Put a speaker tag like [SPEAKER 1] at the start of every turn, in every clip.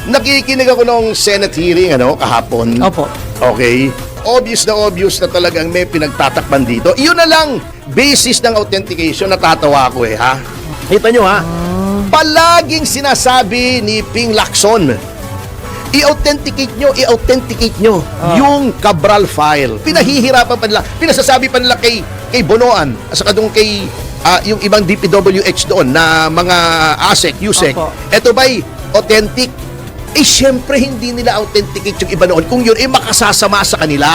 [SPEAKER 1] Nakikinig ako ng Senate hearing kahapon.
[SPEAKER 2] Opo.
[SPEAKER 1] Okay? Obvious na talagang may pinagtatakpan dito. Iyon na lang, basis ng authentication, natatawa ako ha? Kita nyo ha? Palaging sinasabi ni Ping Lacson, i-authenticate nyo yung Cabral file. Pinahihirapan pa nila, pinasasabi pa nila kay Bonoan, at saka doon kay yung ibang DPWH doon na mga ASEC, USEC.
[SPEAKER 2] Opo.
[SPEAKER 1] Eto ba'y authentic? Siyempre hindi nila authenticate yung iba noon. Kung yun, makasasama sa kanila.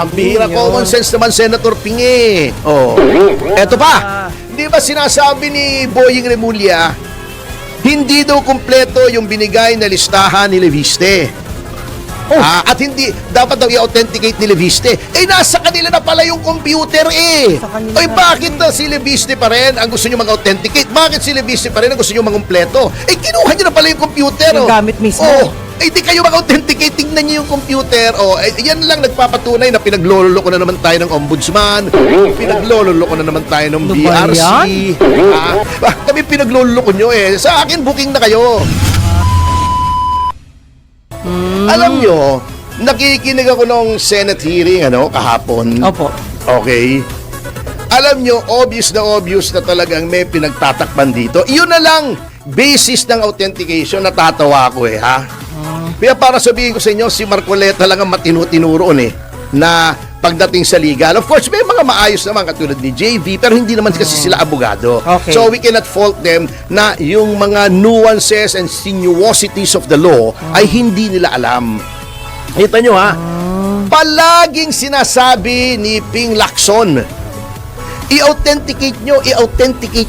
[SPEAKER 1] Pambihira, common sense naman, Senator Ping Eto pa, di ba sinasabi ni Boying Remulla, hindi daw kumpleto yung binigay na listahan ni Leviste. At hindi, dapat daw i-authenticate ni Leviste. Nasa kanila na pala yung computer bakit na si Leviste pa rin ang gusto nyo mag-authenticate? Bakit si Leviste pa rin ang gusto nyo mag-kumpleto? Kinuha nyo na pala yung computer.
[SPEAKER 2] Yung gamit mismo.
[SPEAKER 1] Di kayo mag-authenticate, tingnan nyo yung computer. Yan lang nagpapatunay na pinagloloko na naman tayo ng ombudsman, pinagloloko na naman tayo ng BRC. Kami pinagloloko nyo Sa akin, booking na kayo. Alam nyo, nakikinig ako ng Senate hearing kahapon.
[SPEAKER 2] Opo.
[SPEAKER 1] Okay? Alam nyo, obvious na talagang may pinagtatakpan dito. Iyon na lang, basis ng authentication, natatawa ako ha? Kaya para sabihin ko sa inyo, si Marcoleta lang ang matinu-tinuro na pagdating sa legal. Of course, may mga maayos naman katulad ni JV, pero hindi naman kasi sila abogado.
[SPEAKER 2] Okay.
[SPEAKER 1] So we cannot fault them na yung mga nuances and sinuosities of the law ay hindi nila alam. Kita nyo ha? Palaging sinasabi ni Ping Lacson, i-authenticate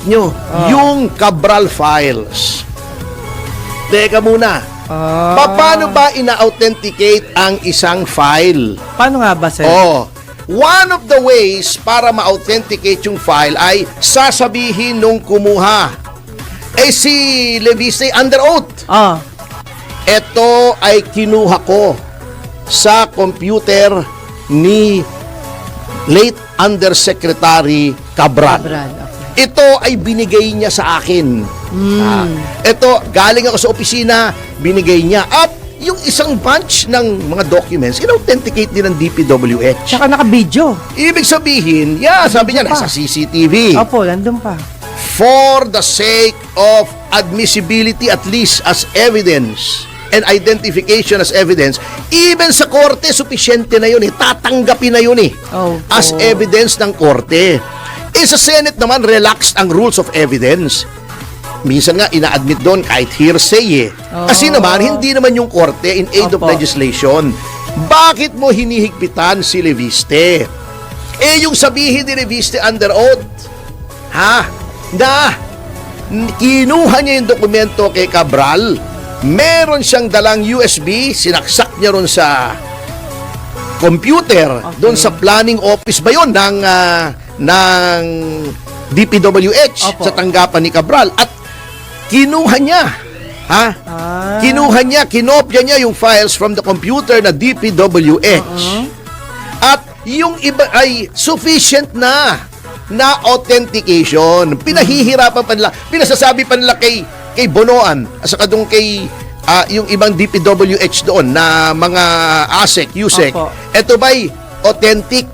[SPEAKER 1] nyo yung Cabral files. Teka muna. Paano ba ina-authenticate ang isang file?
[SPEAKER 2] Paano nga ba, sir?
[SPEAKER 1] One of the ways para ma-authenticate yung file ay sasabihin nung kumuha. Si Leviste under oath. Ito ay kinuha ko sa computer ni late Undersecretary Cabral.
[SPEAKER 2] Okay.
[SPEAKER 1] Ito ay binigay niya sa akin. Ito, galing ako sa opisina, binigay niya. At yung isang bunch ng mga documents, in-authenticate din ng DPWH.
[SPEAKER 2] Tsaka naka-video.
[SPEAKER 1] Ibig sabihin, sabi niya, nasa CCTV.
[SPEAKER 2] Opo, nandun pa.
[SPEAKER 1] For the sake of admissibility, at least as evidence, and identification as evidence, even sa korte, supisyente na yun tatanggapin na yun as evidence ng korte. Sa Senate naman, relaxed ang rules of evidence. Minsan nga, ina-admit doon kahit hearsay Kasi naman, hindi naman yung korte in aid of legislation. Bakit mo hinihigpitan si Leviste? Yung sabihin ni Leviste under oath, na kinuha niya yung dokumento kay Cabral, meron siyang dalang USB, sinaksak niya ron sa computer, doon sa planning office ba yun ng DPWH sa tanggapan ni Cabral, at kinuha niya kinopya niya yung files from the computer na DPWH at yung iba ay sufficient na authentication. Pinahihirapan pa nila, pinasasabi pa nila kay Bonoan at saka doon kay yung ibang DPWH doon na mga ASEC, USEC. Ito ba'y authentic?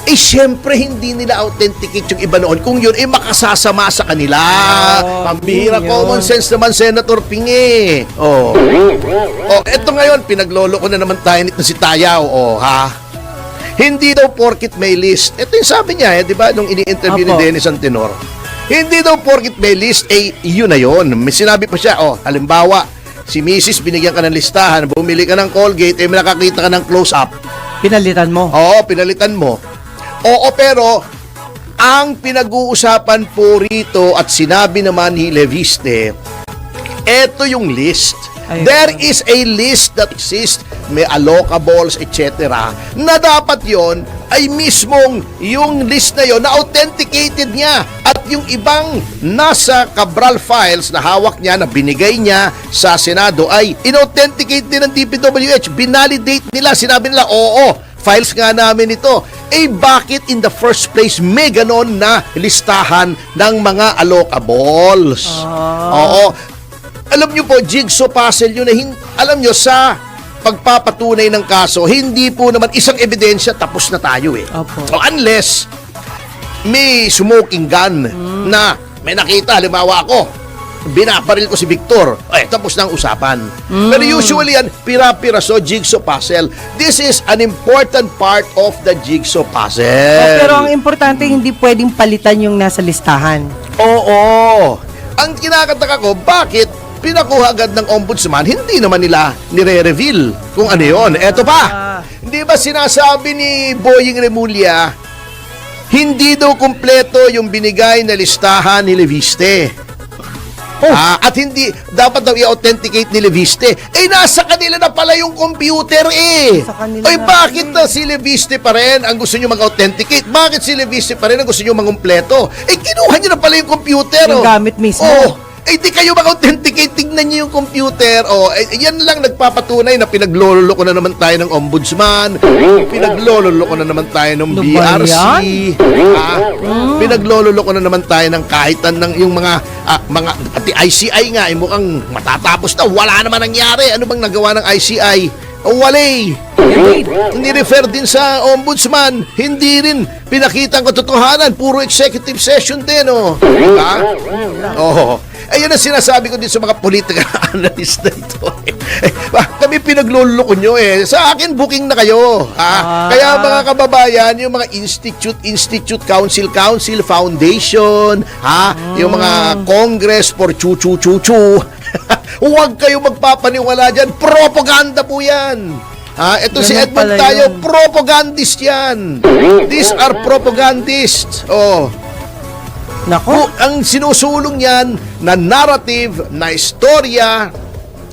[SPEAKER 1] Siyempre hindi nila authenticate yung iba noon. Kung yun, makasasama sa kanila. Pambihira, common sense naman, Senator Ping eto ngayon, pinagloloko na naman tayo nito si Tayaw. Hindi daw porkit may list. Ito yung sabi niya, di ba, nung ini-interview ni Dennis Antenor. Hindi daw porkit may list, yun na yun. May sinabi pa siya, halimbawa, si Mrs. binigyan ka ng listahan, bumili ka ng Colgate, may nakakita ka ng close-up.
[SPEAKER 2] Pinalitan mo?
[SPEAKER 1] Pinalitan mo. Pero ang pinag-uusapan po rito at sinabi naman ni Leviste, eto yung list. There is a list that exists, may allocables, etc. na dapat yon ay mismong yung list na yon na authenticated niya, at yung ibang nasa Cabral files na hawak niya, na binigay niya sa Senado, ay inauthenticate din ng DPWH, binalidate nila, sinabi nila, files nga namin ito. Bakit in the first place may ganon na listahan ng mga allocables? alam nyo po, jigsaw puzzle yun na alam nyo, sa pagpapatunay ng kaso, hindi po naman isang ebidensya, tapos na tayo eh.
[SPEAKER 2] Opo.
[SPEAKER 1] So unless may smoking gun na may nakita, halimbawa ako, binaparil ko si Victor, tapos na ang usapan. Pero usually yan, pira-piraso, jigsaw puzzle. This is an important part of the jigsaw puzzle.
[SPEAKER 2] Pero ang importante, hindi pwedeng palitan yung nasa listahan.
[SPEAKER 1] Oo. Ang kinakataka ko, bakit pinakuha agad ng ombudsman, hindi naman nila nire-reveal kung ano yun. Eto pa, hindi ba sinasabi ni Boying Remulla, hindi daw kumpleto yung binigay na listahan ni Leviste. At hindi, dapat daw i-authenticate ni Leviste. Nasa kanila na pala yung computer
[SPEAKER 2] Sa kanila na
[SPEAKER 1] bakit na si Leviste pa rin ang gusto nyo mag-authenticate? Bakit si Leviste pa rin ang gusto nyo mangumpleto? Kinuha nyo na pala yung computer.
[SPEAKER 2] Yung gamit mismo.
[SPEAKER 1] Di kayo mag-authenticate, tignan nyo yung computer. Yan lang nagpapatunay na pinagloloko na naman tayo ng ombudsman, pinagloloko na naman tayo ng
[SPEAKER 2] Ano ba
[SPEAKER 1] BRC,
[SPEAKER 2] yan?
[SPEAKER 1] pinagloloko na naman tayo ng kahit yung mga pati ICI nga, mukhang matatapos na, wala naman nangyari. Ano bang nagawa ng ICI? Wala. Hindi refer din sa ombudsman, hindi rin pinakita ang katotohanan, puro executive session din, Ayan ang sinasabi ko din sa mga political analyst na ito. Kami pinagluloko nyo Sa akin, booking na kayo. Kaya mga kababayan, yung mga institute, council, foundation, yung mga congress for chu-chu-chu-chu, huwag kayo magpapaniwala dyan. Propaganda po yan. Ito si
[SPEAKER 2] Ganun
[SPEAKER 1] Edmond
[SPEAKER 2] pala
[SPEAKER 1] tayo,
[SPEAKER 2] yun.
[SPEAKER 1] propagandist yan. These are propagandists.
[SPEAKER 2] Nako.
[SPEAKER 1] Ang sinusulong yan na narrative, na istorya,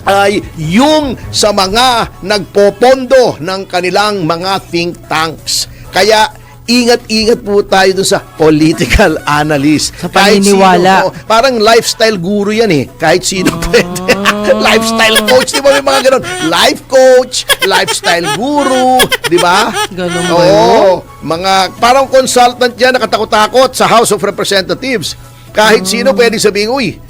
[SPEAKER 1] ay yung sa mga nagpopondo ng kanilang mga think tanks. Kaya ingat-ingat po tayo doon sa political analyst.
[SPEAKER 2] Sa paniniwala.
[SPEAKER 1] Parang lifestyle guru yan Kahit sino pwede. Lifestyle coach, di ba may mga ganon? Life coach, lifestyle guru, di ba?
[SPEAKER 2] Ganon ba
[SPEAKER 1] Mga parang consultant yan, nakatakot-takot sa House of Representatives. Kahit sino pwede sabihin, uy,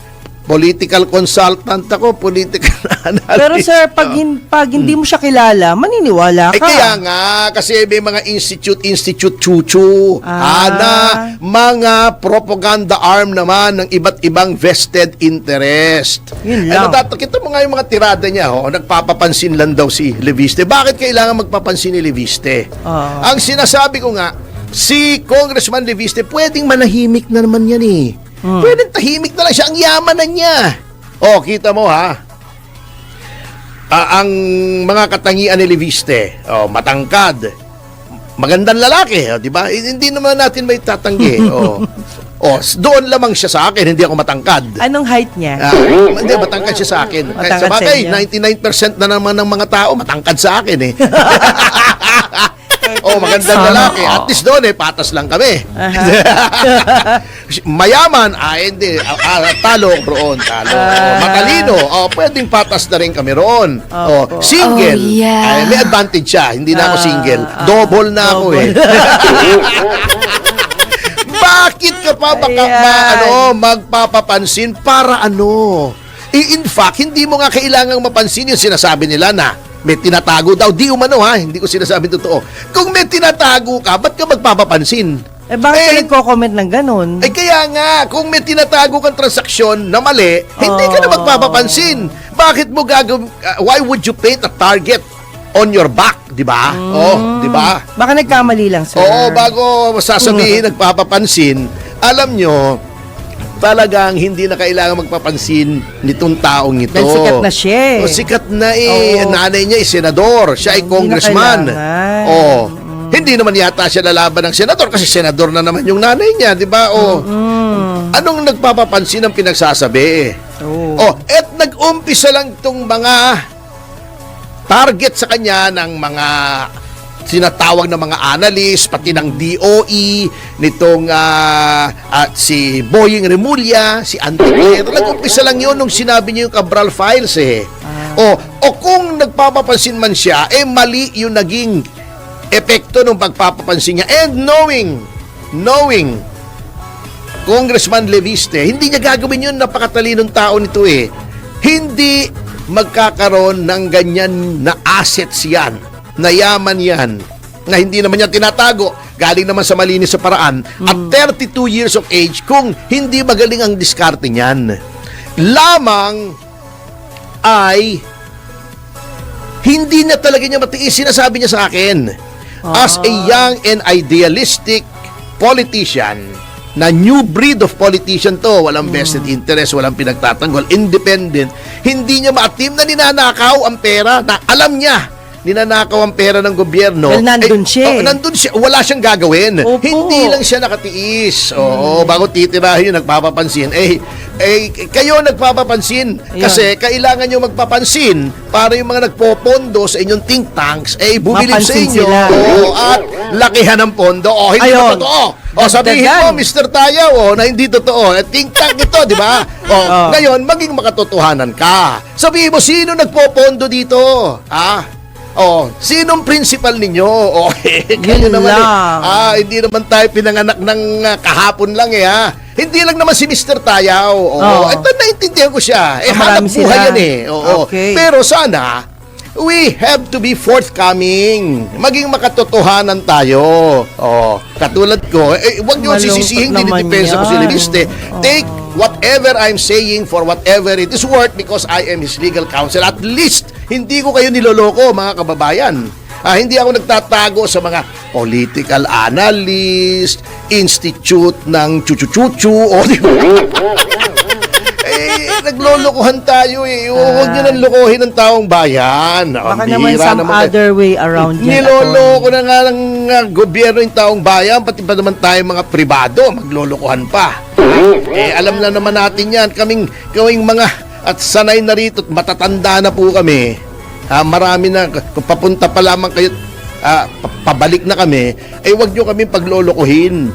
[SPEAKER 1] political consultant ako, political analyst.
[SPEAKER 2] Pero sir, pag hindi mo siya kilala, maniniwala ka.
[SPEAKER 1] Kaya nga, kasi may mga institute chuchu, na mga propaganda arm naman ng iba't ibang vested interest.
[SPEAKER 2] Yun lang.
[SPEAKER 1] Kita mo nga yung mga tirada niya, nagpapapansin lang daw si Leviste. Bakit kailangan magpapansin ni Leviste? Ang sinasabi ko nga, si Congressman Leviste, pwedeng manahimik na naman yan Pwedeng tahimik na lang siya. Ang yaman na niya. Kita mo ang mga katangian ni Leviste, matangkad, magandang lalaki, di ba? Hindi naman natin may tatanggi. Doon lamang siya sa akin, hindi ako matangkad.
[SPEAKER 2] Anong height niya?
[SPEAKER 1] Hindi, matangkad siya sa akin.
[SPEAKER 2] Matangkad
[SPEAKER 1] Sa bagay,
[SPEAKER 2] sa inyo.
[SPEAKER 1] 99% na naman ng mga tao matangkad sa akin magandang lalaki. At least doon patas lang kami. Mayaman, hindi. Talo, roon, talo. Matalino, pwedeng patas na rin kami roon. Single, may advantage siya. Hindi na ako single. Double na ako Bakit ka pa magpapapansin para ano? In fact, hindi mo nga kailangang mapansin yung sinasabi nila na may tinatago daw. Di umano hindi ko sinasabi totoo. Kung may tinatago ka, ba't ka magpapapansin?
[SPEAKER 2] Bakit ka nagko-comment ng ganun?
[SPEAKER 1] Kaya nga, kung may tinatago kang transaksyon na mali, hindi ka na magpapapansin. Bakit mo gagawin? Why would you paint a target on your back? Di ba? Di ba?
[SPEAKER 2] Baka nagkamali lang, sir.
[SPEAKER 1] Bago sasabihin nagpapapansin, alam nyo, talagang hindi na kailangan magpapansin nitong taong ito.
[SPEAKER 2] Dahil sikat na siya
[SPEAKER 1] sikat na Nanay niya senador. Siya ay congressman. Hindi naman yata siya lalaban ng senador kasi senador na naman yung nanay niya, di ba? Anong nagpapapansin ang pinagsasabi? At nag-umpisa lang itong mga target sa kanya ng mga sinatawag na mga analyst, pati ng DOE, nitong si Boying Remulla, si Antiquero. Nag-umpisa lang yun nung sinabi niya yung Cabral Files O kung nagpapapansin man siya, mali yung naging epekto ng pagpapapansin niya. And knowing Congressman Leviste, hindi niya gagawin yun, napakatalinong tao nito hindi magkakaroon ng ganyan na assets yan, na yaman yan, na hindi naman yan tinatago, galing naman sa malinis sa paraan, at 32 years of age kung hindi magaling ang diskarte niyan. Lamang ay hindi na talaga niya matiis. Sinasabi niya sa akin, as a young and idealistic politician, na new breed of politician to, walang vested interest, walang pinagtatanggol, independent, hindi niya maatim na ninanakaw ang pera, na alam niya, ninanakaw ang pera ng gobyerno.
[SPEAKER 2] Well, nandun siya.
[SPEAKER 1] Nandun siya, wala siyang gagawin.
[SPEAKER 2] Opo.
[SPEAKER 1] Hindi lang siya nakatiis. Oo, bago titirahin yung nagpapapansin. Kayo nagpapapansin.
[SPEAKER 2] Ayun.
[SPEAKER 1] Kasi kailangan nyo magpapansin para yung mga nagpopondo sa inyong think tanks, bumilib sa
[SPEAKER 2] Mapansin
[SPEAKER 1] inyo.
[SPEAKER 2] sila.
[SPEAKER 1] Oo, at lakihan ng pondo. Hindi na
[SPEAKER 2] Ayun.
[SPEAKER 1] totoo. Sabihin mo,
[SPEAKER 2] Dagdagan.
[SPEAKER 1] Mr. Tayaw, na hindi totoo. Think tank ito, di ba? Ngayon, maging makatotohanan ka. Sabihin mo, sino nagpopondo dito? Sinong principal ninyo? Kayo
[SPEAKER 2] Yun
[SPEAKER 1] naman
[SPEAKER 2] lang.
[SPEAKER 1] hindi naman tayo pinanganak ng kahapon lang Hindi lang naman si Mr. Tayaw. Ito, naintindihan ko siya. Hanap
[SPEAKER 2] marami
[SPEAKER 1] buhay
[SPEAKER 2] sila.
[SPEAKER 1] yan
[SPEAKER 2] Okay.
[SPEAKER 1] Pero sana, we have to be forthcoming. Maging makatotohanan tayo. Katulad ko, huwag niyo
[SPEAKER 2] Malungkot
[SPEAKER 1] sisisihin,
[SPEAKER 2] naman
[SPEAKER 1] dinidipesa ko si
[SPEAKER 2] yan.
[SPEAKER 1] Leviste. Take whatever I'm saying for whatever it is worth because I am his legal counsel. At least, hindi ko kayo niloloko, mga kababayan. Hindi ako nagtatago sa mga political analyst, institute ng chuchu-chuchu, di ba? Naglolokohan tayo Huwag nyo nang lokohin ng taong bayan.
[SPEAKER 2] Baka naman some other way around yan.
[SPEAKER 1] Niloloko na nga ng gobyerno yung taong bayan, pati pa naman tayo mga pribado, maglolokohan pa. Alam na naman natin yan. Kaming mga at sanay na rito at matatanda na po kami. Marami na, kung papunta pa lamang kayo, pabalik na kami, huwag nyo kami paglolokohin.